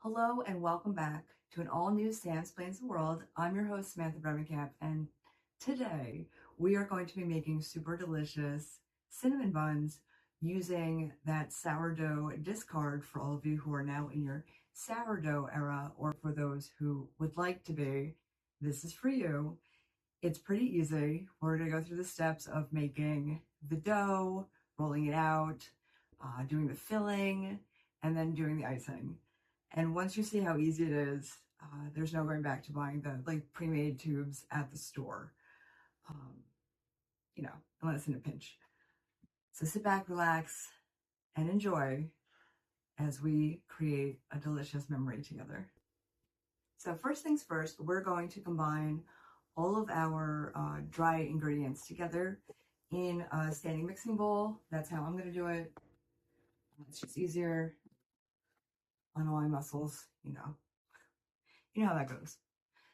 Hello and welcome back to an all-new Sam Explains the World. I'm your host, Samantha Bremekamp, and today we are going to be making super delicious cinnamon buns using that sourdough discard for all of you who are now in your sourdough era, or for those who would like to be. This is for you. It's pretty easy. We're going to go through the steps of making the dough, rolling it out, doing the filling, and then doing the icing. And once you see how easy it is, there's no going back to buying the pre-made tubes at the store, um, unless in a pinch. So sit back, relax, and enjoy as we create a delicious memory together. So first things first, we're going to combine all of our dry ingredients together in a standing mixing bowl. That's how I'm going to do it. It's just easier on all my muscles, you know how that goes.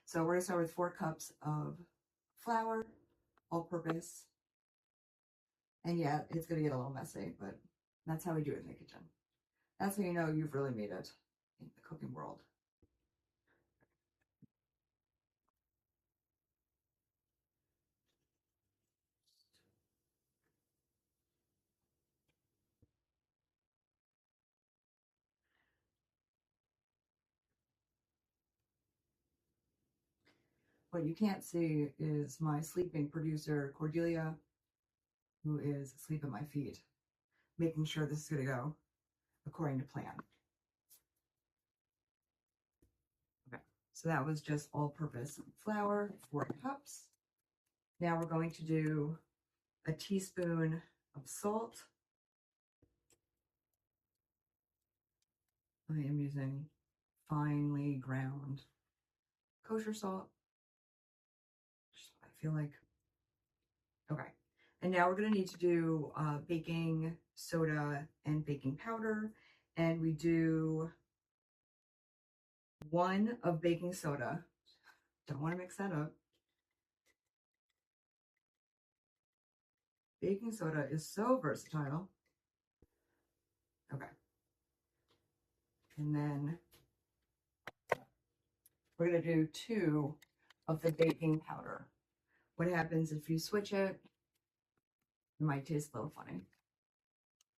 So we're going to start with 4 cups of flour, all-purpose. And yeah, it's going to get a little messy, but that's how we do it in the kitchen. That's how you know you've really made it in the cooking world. What you can't see is my sleeping producer, Cordelia, who is asleep at my feet, making sure this is going to go according to plan. Okay, so that was just all-purpose flour, 4 cups. Now we're going to do a teaspoon of salt. I am using finely ground kosher salt. Just what I feel like. Okay, and now we're going to need to do baking soda and baking powder, and we do 1 of baking soda. Don't want to mix that up. Baking soda is so versatile. Okay, and then we're going to do 2 of the baking powder. What happens if you switch it? It might taste a little funny.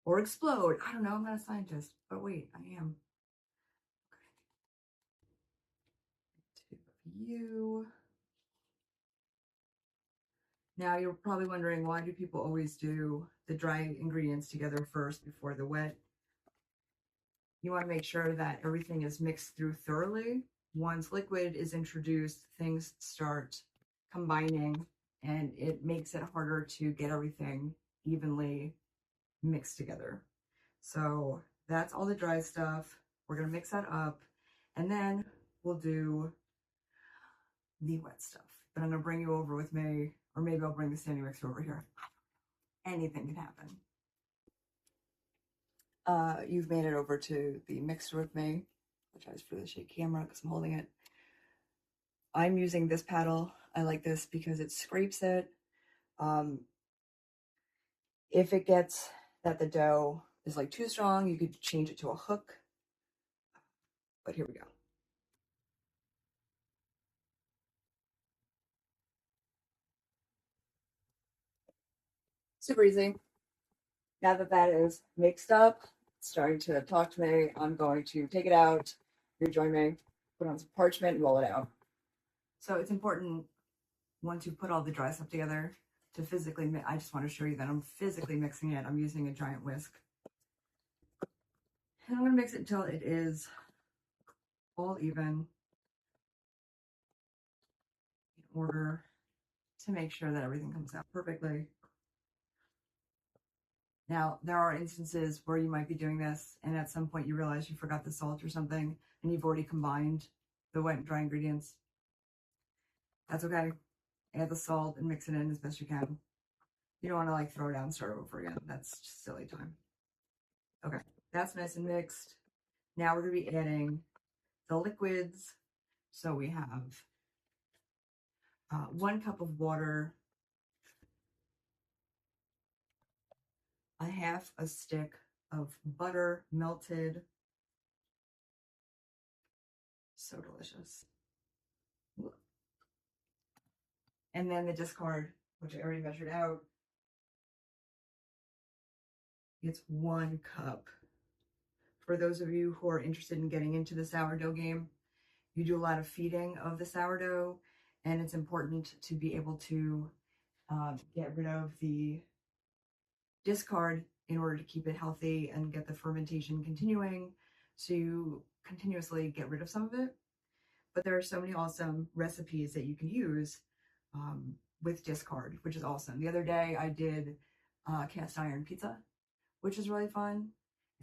Or explode. I don't know, I'm not a scientist. But wait, I am. Okay. 2 of you. Now you're probably wondering, why do people always do the dry ingredients together first before the wet? You want to make sure that everything is mixed through thoroughly. Once liquid is introduced, things start combining and it makes it harder to get everything evenly mixed together. So that's all the dry stuff. We're going to mix that up and then we'll do the wet stuff. But I'm going to bring you over with me, or maybe I'll bring the standing mixer over here. Anything can happen. You've made it over to the mixer with me. Apologize for the shaky camera because I'm holding it. I'm using this paddle. I like this because it scrapes it. If it gets that the dough is like too strong, you could change it to a hook. But here we go. Super easy. Now that that is mixed up, it's starting to talk to me, I'm going to take it out, rejoin me, put on some parchment, and roll it out. So it's important, once you put all the dry stuff together, to physically mix. I just want to show you that I'm physically mixing it. I'm using a giant whisk. And I'm going to mix it until it is all even, in order to make sure that everything comes out perfectly. Now, there are instances where you might be doing this and at some point you realize you forgot the salt or something and you've already combined the wet and dry ingredients. That's okay. Add the salt and mix it in as best you can. You don't want to throw it out and start over again. That's just silly time. Okay, that's nice and mixed. Now we're going to be adding the liquids. So we have 1 cup of water, a half a stick of butter melted, So delicious. And then the discard, which I already measured out, it's 1 cup. For those of you who are interested in getting into the sourdough game, you do a lot of feeding of the sourdough, and it's important to be able to get rid of the discard in order to keep it healthy and get the fermentation continuing, so you continuously get rid of some of it. But there are so many awesome recipes that you can use with discard, which is awesome. The other day I did cast iron pizza, which is really fun,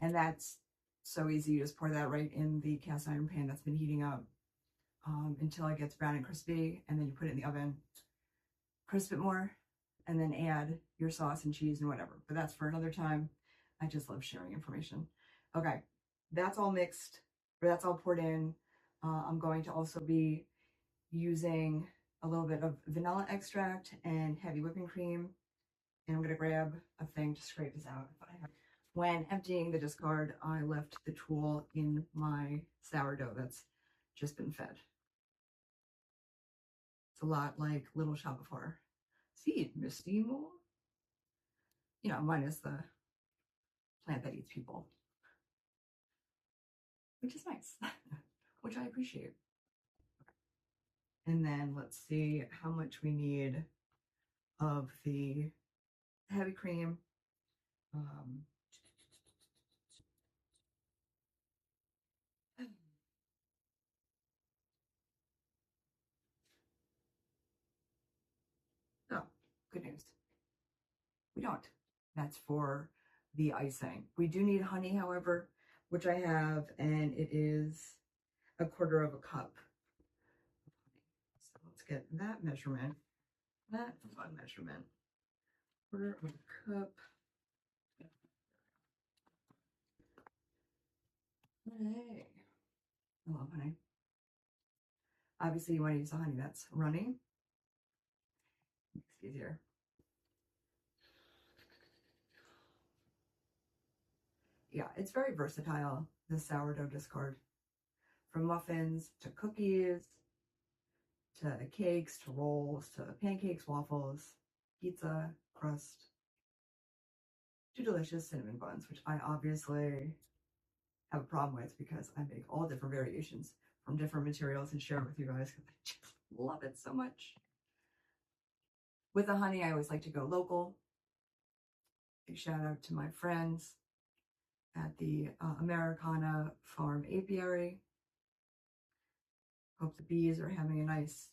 and that's so easy. You just pour that right in the cast iron pan that's been heating up until it gets brown and crispy, and then you put it in the oven, crisp it more, and then add your sauce and cheese and whatever. But that's for another time. I just love sharing information. Okay, that's all mixed, or that's all poured in. I'm going to also be using a little bit of vanilla extract and heavy whipping cream. And I'm going to grab a thing to scrape this out. When emptying the discard, I left the tool in my sourdough that's just been fed. It's a lot like Little Shop of Horror. See, Misty more? You know, minus the plant that eats people, which is nice, which I appreciate. And then let's see how much we need of the heavy cream. Oh, good news. We don't. That's for the icing. We do need honey, however, which I have, and it is 1/4 cup. So let's get that measurement. That fun measurement. 1/4 cup. Hey, I love honey. Obviously, you want to use the honey that's runny. Makes it easier. Yeah, it's very versatile, the sourdough discard. From muffins to cookies to cakes to rolls to pancakes, waffles, pizza, crust, to delicious cinnamon buns, which I obviously have a problem with because I make all different variations from different materials and share it with you guys because I just love it so much. With the honey, I always like to go local. Big shout out to my friends at the Americana Farm Apiary. Hope the bees are having a nice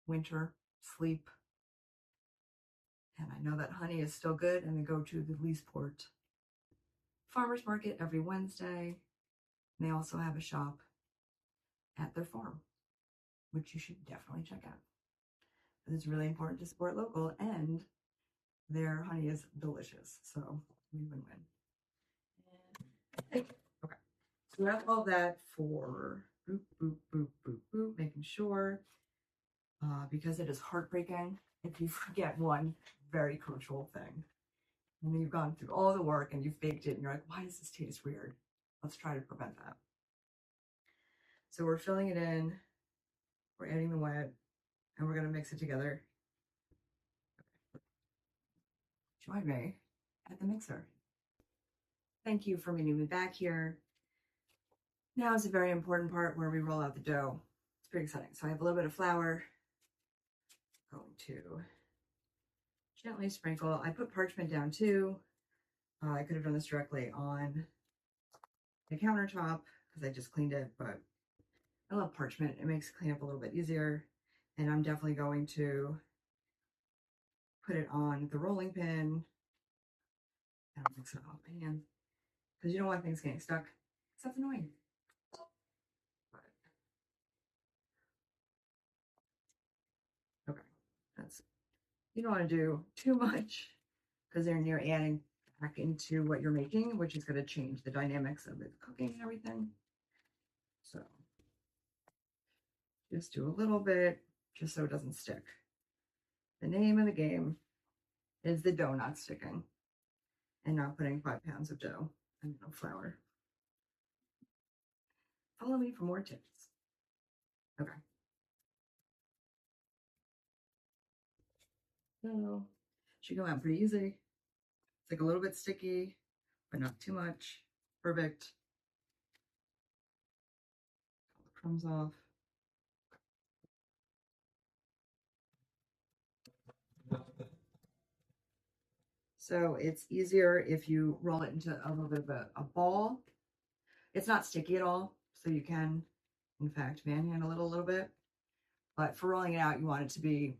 winter sleep. And I know that honey is still good, and they go to the Leesport Farmers Market every Wednesday. And they also have a shop at their farm, which you should definitely check out. It's really important to support local, and their honey is delicious. So win-win-win. Okay, so that's all that for boop, boop, boop, boop, boop, making sure, because it is heartbreaking if you forget one very crucial thing. And then you've gone through all the work and you've baked it and you're like, why does this taste weird? Let's try to prevent that. So we're filling it in, we're adding the wet, and we're going to mix it together. Join me at the mixer. Thank you for meeting me back here. Now is a very important part where we roll out the dough. It's pretty exciting. So I have a little bit of flour. I'm going to gently sprinkle. I put parchment down too. I could have done this directly on the countertop because I just cleaned it, but I love parchment. It makes cleanup a little bit easier. And I'm definitely going to put it on the rolling pin. And I'll mix it off my hand because you don't want things getting stuck. That's annoying. Okay, that's, you don't want to do too much because then you're adding back into what you're making, which is going to change the dynamics of the cooking and everything. So just do a little bit just so it doesn't stick. The name of the game is the dough not sticking and not putting 5 pounds of dough and no flour. Follow me for more tips. Okay. So, should go out pretty easy. It's like a little bit sticky, but not too much. Perfect. All the crumbs off. So it's easier if you roll it into a little bit of a ball. It's not sticky at all, so you can, in fact, manhandle it a little bit. But for rolling it out, you want it to be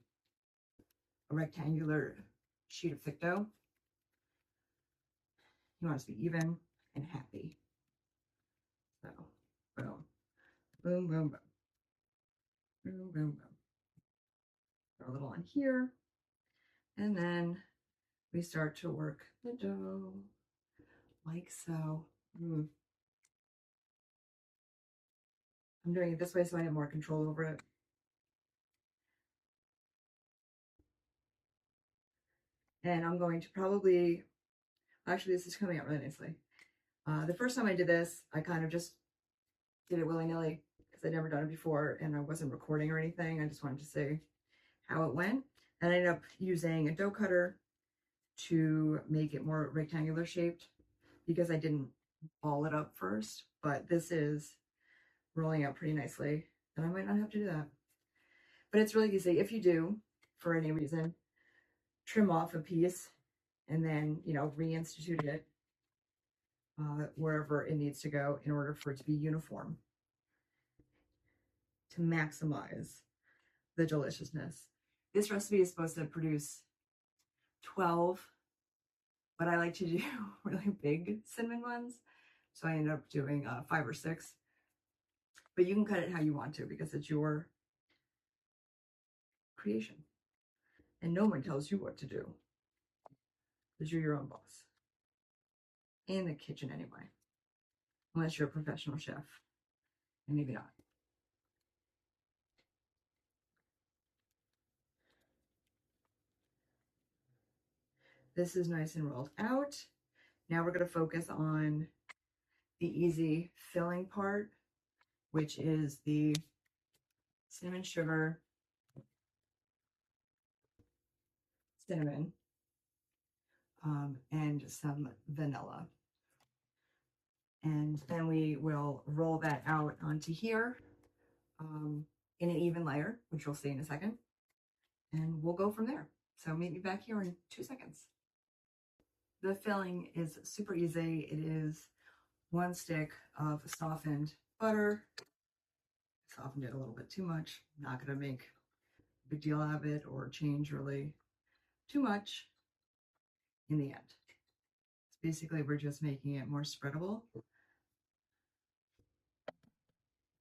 a rectangular sheet of thick dough. You want it to be even and happy. So, boom, boom, boom, boom, boom, boom, boom. Throw a little on here, and then we start to work the dough like so. I'm doing it this way so I have more control over it. And I'm going to probably, actually, this is coming out really nicely. The first time I did this, I kind of just did it willy-nilly because I'd never done it before and I wasn't recording or anything. I just wanted to say how it went. And I ended up using a dough cutter to make it more rectangular shaped because I didn't ball it up first. But this is rolling out pretty nicely and I might not have to do that. But it's really easy. If you do, for any reason, trim off a piece and then, reinstitute it wherever it needs to go in order for it to be uniform to maximize the deliciousness. This recipe is supposed to produce 12, but I like to do really big cinnamon buns. So I ended up doing 5 or 6. But you can cut it how you want to because it's your creation. And no one tells you what to do because you're your own boss. In the kitchen anyway. Unless you're a professional chef. And maybe not. This is nice and rolled out. Now we're going to focus on the easy filling part, which is the cinnamon sugar, cinnamon, and some vanilla. And then we will roll that out onto here in an even layer, which you'll see in a second. And we'll go from there. So meet me back here in 2 seconds. The filling is super easy. It is 1 stick of softened butter. Softened it a little bit too much. Not going to make a big deal out of it or change really too much in the end. Basically, we're just making it more spreadable.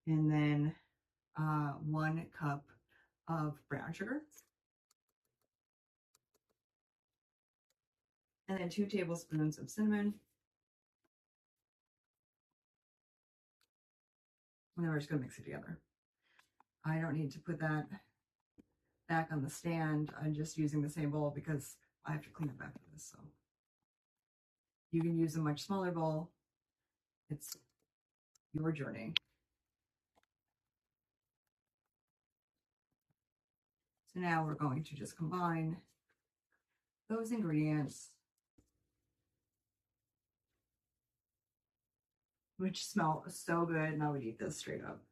And then 1 cup of brown sugar. And then 2 tablespoons of cinnamon. And then we're just going to mix it together. I don't need to put that back on the stand. I'm just using the same bowl because I have to clean up after this. So you can use a much smaller bowl. It's your journey. So now we're going to just combine those ingredients, which smell so good, and I would eat this straight up.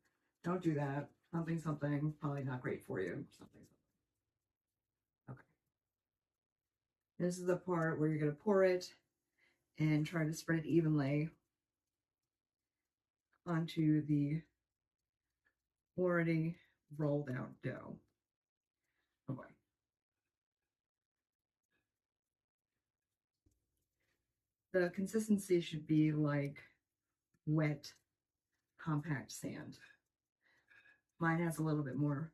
Don't do that. Something, probably not great for you. Something. Okay. This is the part where you're going to pour it and try to spread it evenly onto the already rolled out dough. Oh boy. The consistency should be like wet, compact sand. Mine has a little bit more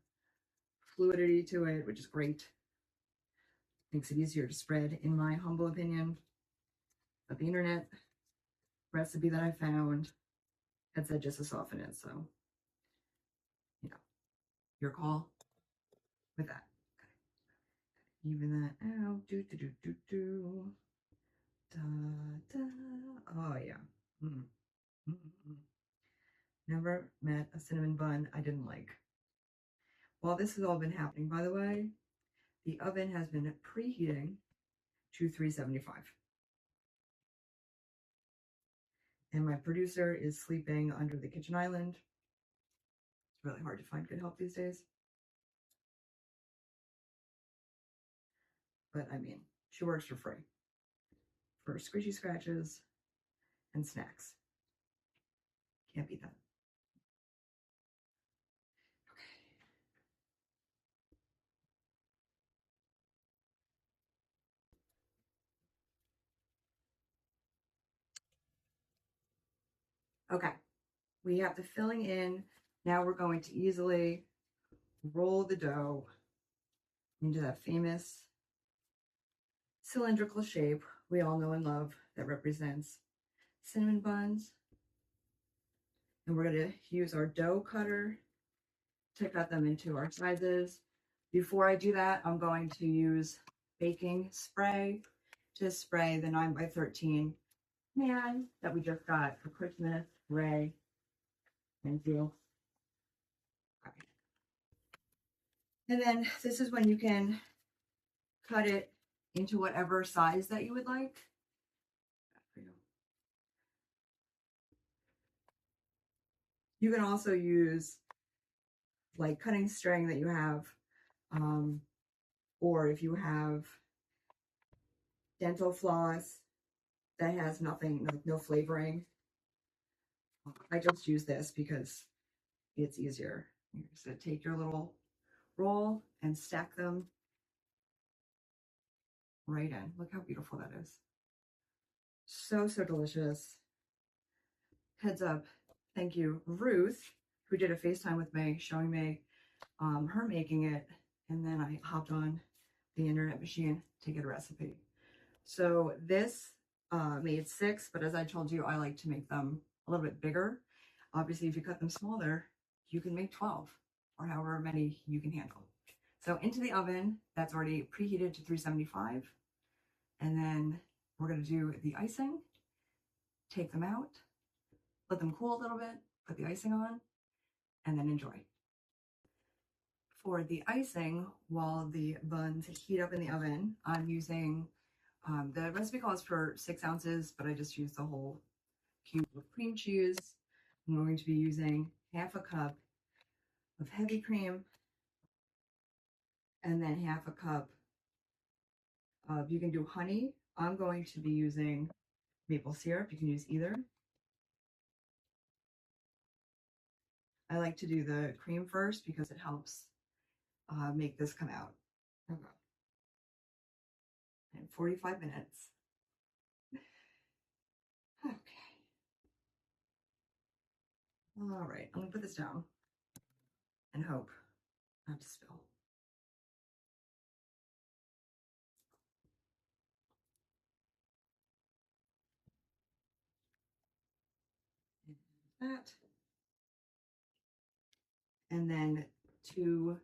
fluidity to it, which is great. Makes it easier to spread, in my humble opinion. But the internet recipe that I found had said just to soften it, so your call with that. Okay. Even that out. Do do do do do. Da da. Oh yeah. Mm. Mm-mm. Never met a cinnamon bun I didn't like. While this has all been happening, by the way, the oven has been preheating to 375. And my producer is sleeping under the kitchen island. It's really hard to find good help these days. But I mean, she works for free for squishy scratches and snacks. Can't beat that. Okay, we have the filling in. Now we're going to easily roll the dough into that famous cylindrical shape we all know and love that represents cinnamon buns. And we're going to use our dough cutter to cut them into our sizes. Before I do that, I'm going to use baking spray to spray the 9x13 pan that we just got for Christmas. Ray, thank you. Okay. And then this is when you can cut it into whatever size that you would like. You can also use like cutting string that you have, or if you have dental floss that has nothing, like no flavoring. I just use this because it's easier. You're just gonna take your little roll and stack them right in. Look how beautiful that is. So, so delicious. Heads up, thank you, Ruth, who did a FaceTime with me, showing me her making it, and then I hopped on the internet machine to get a recipe. So this made 6, but as I told you, I like to make them a little bit bigger. Obviously, if you cut them smaller, you can make 12 or however many you can handle. So into the oven, that's already preheated to 375. And then we're going to do the icing, take them out, let them cool a little bit, put the icing on, and then enjoy. For the icing, while the buns heat up in the oven, I'm using, the recipe calls for 6 ounces, but I just used the whole cube of cream cheese. I'm going to be using half a cup of heavy cream and then half a cup of, you can do honey. I'm going to be using maple syrup. You can use either. I like to do the cream first because it helps make this come out. Okay. And 45 minutes. Okay. All right, I'm gonna put this down and hope not to spill. That. And then 2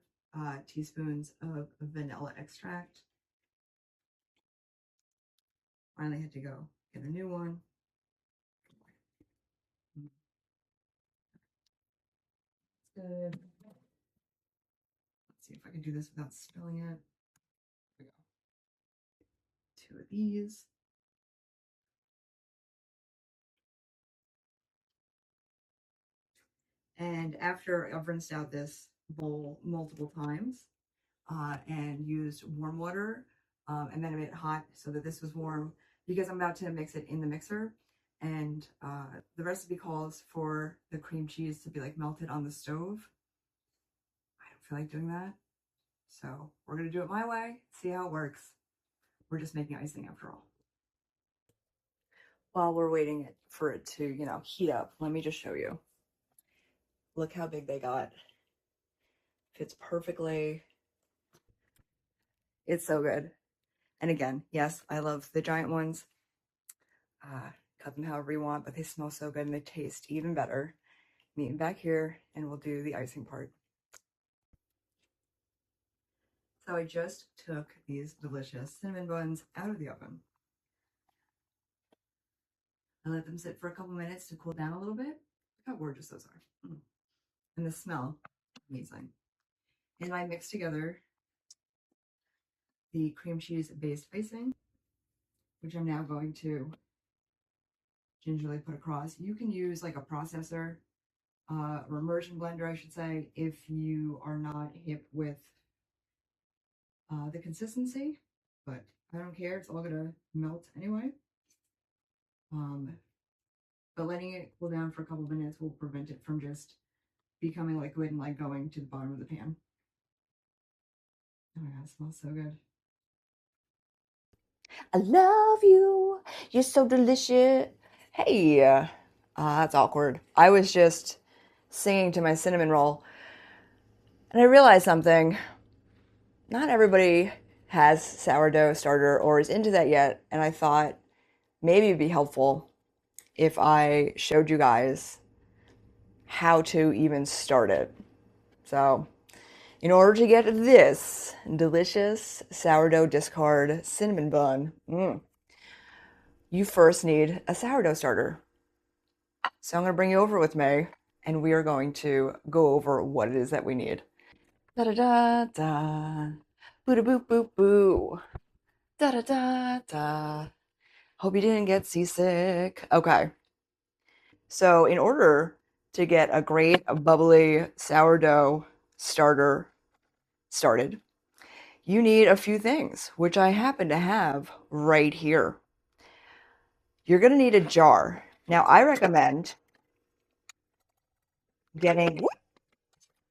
teaspoons of vanilla extract. Finally had to go get a new one. That's good. Let's see if I can do this without spilling it. There we go. 2 of these. And after I've rinsed out this bowl multiple times and used warm water and then I made it hot so that this was warm because I'm about to mix it in the mixer. And the recipe calls for the cream cheese to be like melted on the stove. I don't feel like doing that. So we're going to do it my way, see how it works. We're just making icing after all. While we're waiting for it to, heat up, let me just show you. Look how big they got. Fits perfectly. It's so good. And again, yes, I love the giant ones. Cut them however you want, but they smell so good and they taste even better. Meet them back here and we'll do the icing part. So I just took these delicious cinnamon buns out of the oven. I let them sit for a couple minutes to cool down a little bit. how gorgeous those are. And the smell, amazing. And I mix together the cream cheese based icing, which I'm now going to gingerly put across. You can use like a processor or immersion blender, I should say, if you are not hip with the consistency, but I don't care. It's all gonna melt anyway. But letting it cool down for a couple of minutes will prevent it from just becoming liquid and like going to the bottom of the pan. Oh my god, it smells so good. I love you. You're so delicious. Hey, that's awkward. I was just singing to my cinnamon roll, and I realized something. Not everybody has sourdough starter or is into that yet, and I thought maybe it'd be helpful if I showed you guys how to even start it. So, in order to get this delicious sourdough discard cinnamon bun, you first need a sourdough starter. So I'm going to bring you over with me, and we are going to go over what it is that we need. Da da da da, boo da boo boo boo, da da da da. Hope you didn't get seasick. Okay. So in order to get a great bubbly sourdough starter started, you need a few things, which I happen to have right here. You're going to need a jar. Now, I recommend getting,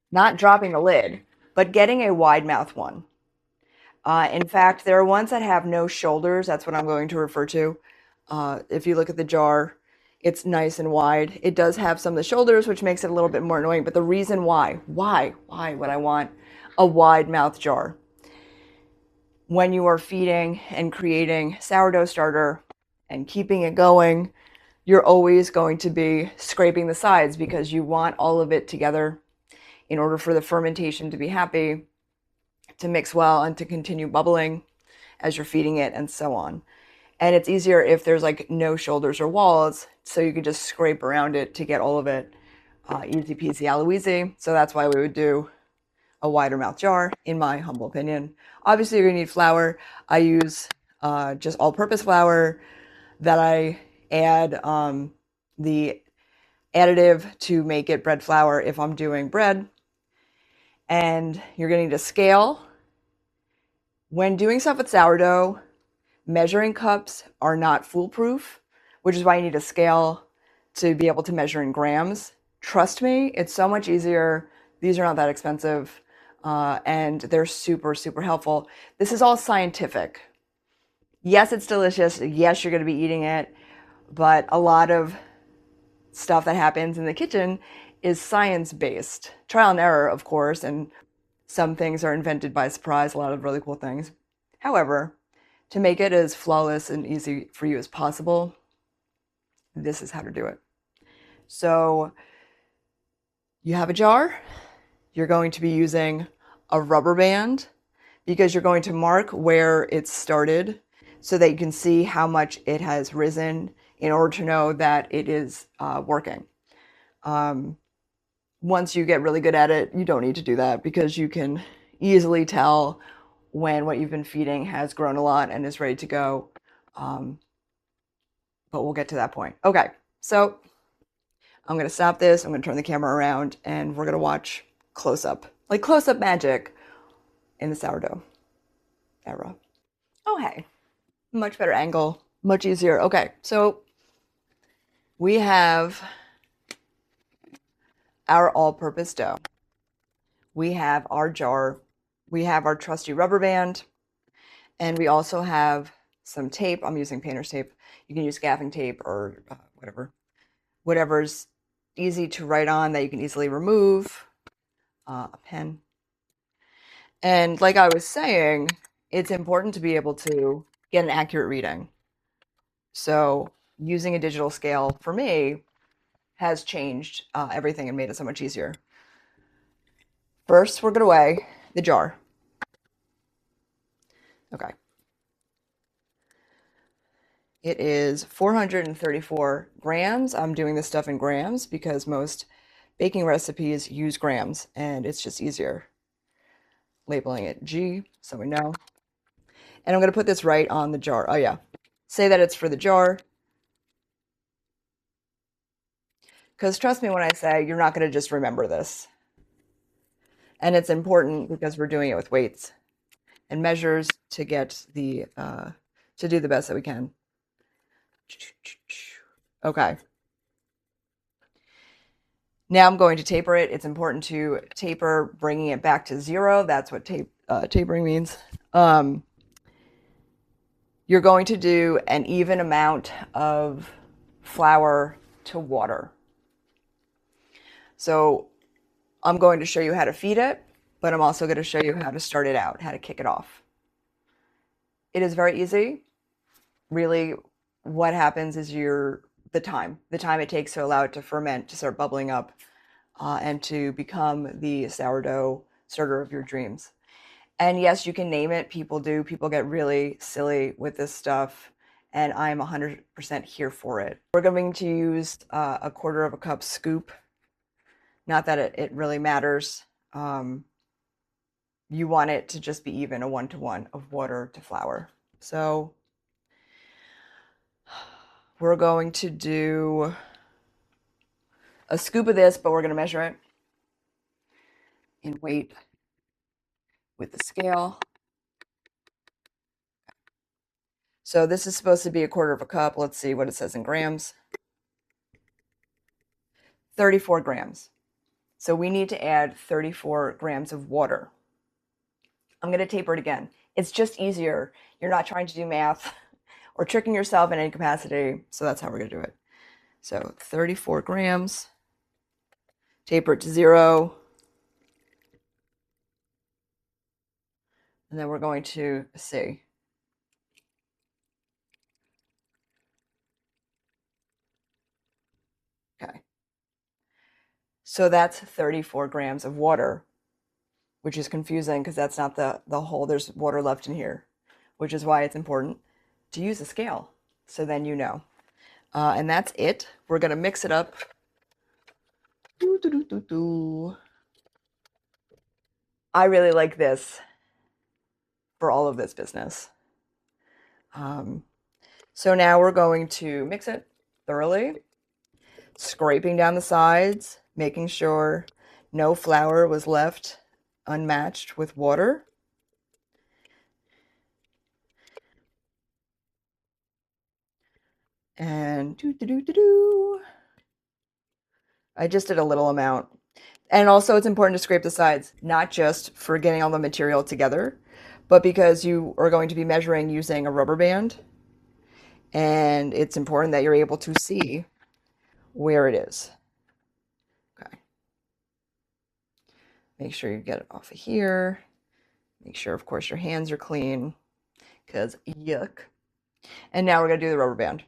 not dropping the lid, but getting a wide mouth one. In fact, there are ones that have no shoulders. That's what I'm going to refer to. If you look at the jar, it's nice and wide. It does have some of the shoulders, which makes it a little bit more annoying. But the reason why would I want a wide mouth jar? When you are feeding and creating sourdough starter and keeping it going, you're always going to be scraping the sides because you want all of it together in order for the fermentation to be happy, to mix well, and to continue bubbling as you're feeding it and so on. And it's easier if there's like no shoulders or walls, so you can just scrape around it to get all of it easy peasy aloezy. So that's why we would do a wider mouth jar, in my humble opinion. Obviously, you're gonna need flour. I use just all-purpose flour that I add the additive to make it bread flour if I'm doing bread. And you're gonna need a scale. When doing stuff with sourdough, measuring cups are not foolproof, which is why you need a scale to be able to measure in grams. Trust me, it's so much easier. These are not that expensive, and they're super, super helpful. This is all scientific. Yes, it's delicious. Yes, you're going to be eating it, but a lot of stuff that happens in the kitchen is science-based. Trial and error, of course, and some things are invented by surprise, a lot of really cool things. However, to make it as flawless and easy for you as possible, this is how to do it. So you have a jar. You're going to be using a rubber band because you're going to mark where it started so that you can see how much it has risen in order to know that it is working. Once you get really good at it, you don't need to do that because you can easily tell when what you've been feeding has grown a lot and is ready to go. But we'll get to that point. Okay, so I'm going to stop this. I'm going to turn the camera around and we're going to watch close-up, like close-up magic in the sourdough era. Oh, hey, much better angle, much easier. Okay, so we have our all-purpose dough. We have our jar. We have our trusty rubber band. And we also have some tape. I'm using painter's tape. You can use gaffing tape or whatever's easy to write on that you can easily remove. A pen. And like I was saying, it's important to be able to get an accurate reading. So using a digital scale for me has changed everything and made it so much easier. First, we're going to weigh the jar. Okay. It is 434 grams. I'm doing this stuff in grams because most baking recipes use grams and it's just easier labeling it G so we know. And I'm going to put this right on the jar. Oh yeah. Say that it's for the jar. Because trust me when I say you're not going to just remember this. And it's important because we're doing it with weights and measures to get the to do the best that we can. Okay. Now I'm going to taper it. It's important to taper, bringing it back to 0. That's what tapering means. You're going to do an even amount of flour to water. So I'm going to show you how to feed it, but I'm also going to show you how to start it out, how to kick it off. It is very easy. Really, what happens is the time it takes to allow it to ferment, to start bubbling up, and to become the sourdough starter of your dreams. And yes, you can name it. People do. People get really silly with this stuff, and I'm 100% here for it. We're going to use a 1/4 cup scoop. Not that it really matters. You want it to just be even, a 1-to-1 of water to flour. So we're going to do a scoop of this, but we're going to measure it in weight with the scale. So this is supposed to be a 1/4 cup. Let's see what it says in grams. 34 grams. So we need to add 34 grams of water. I'm going to taper it again. It's just easier. You're not trying to do math or tricking yourself in any capacity. So that's how we're going to do it. So 34 grams. Taper it to 0. And then we're going to see. Okay. So that's 34 grams of water, which is confusing because that's not the whole. There's water left in here, which is why it's important to use a scale. So then you know. And that's it. We're going to mix it up. I really like this for all of this business. So now we're going to mix it thoroughly, scraping down the sides, making sure no flour was left unmatched with water. And I just did a little amount. And also it's important to scrape the sides, not just for getting all the material together, but because you are going to be measuring using a rubber band. And it's important that you're able to see where it is. Okay. Make sure you get it off of here. Make sure, of course, your hands are clean, because yuck. And now we're going to do the rubber band.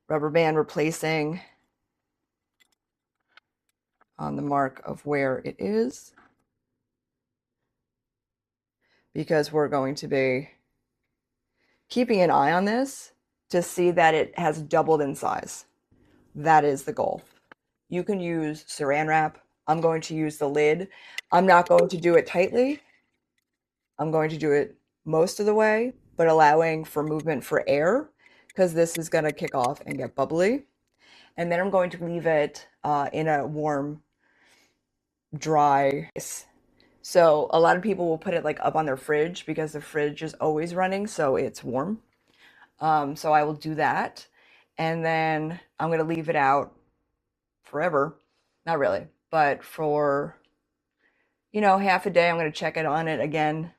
Rubber band replacing on the mark of where it is, because we're going to be keeping an eye on this to see that it has doubled in size. That is the goal. You can use saran wrap. I'm going to use the lid. I'm not going to do it tightly. I'm going to do it most of the way, but allowing for movement for air, because this is going to kick off and get bubbly. And then I'm going to leave it in a warm, dry. So a lot of people will put it like up on their fridge because the fridge is always running, so it's warm. So I will do that. And then I'm going to leave it out forever. Not really, but for, half a day. I'm going to check it on it again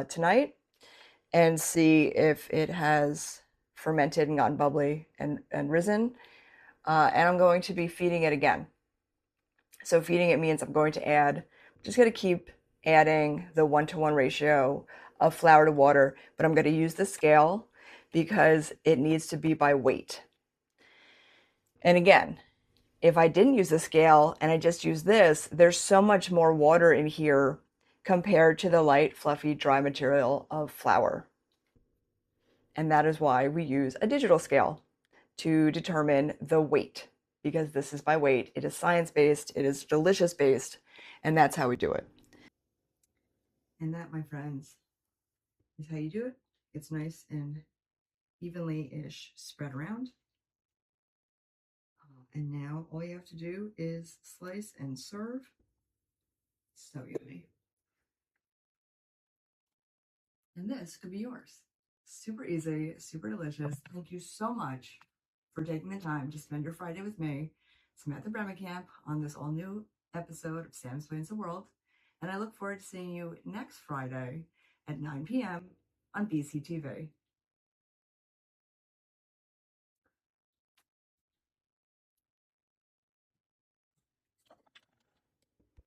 tonight and see if it has fermented and gotten bubbly and risen. And I'm going to be feeding it again. So feeding it means I'm going to just going to keep adding the 1-to-1 ratio of flour to water, but I'm going to use the scale because it needs to be by weight. And again, if I didn't use the scale and I just use this, there's so much more water in here compared to the light, fluffy, dry material of flour. And that is why we use a digital scale to determine the weight, because this is by weight. It is science-based, it is delicious-based, and that's how we do it. And that, my friends, is how you do it. It's nice and evenly-ish spread around. And now all you have to do is slice and serve. So yummy. And this could be yours. Super easy, super delicious. Thank you so much for taking the time to spend your Friday with me, Samantha Bremekamp, on this all new episode of Sam Explains the World. And I look forward to seeing you next Friday at 9 p.m. on BCTV.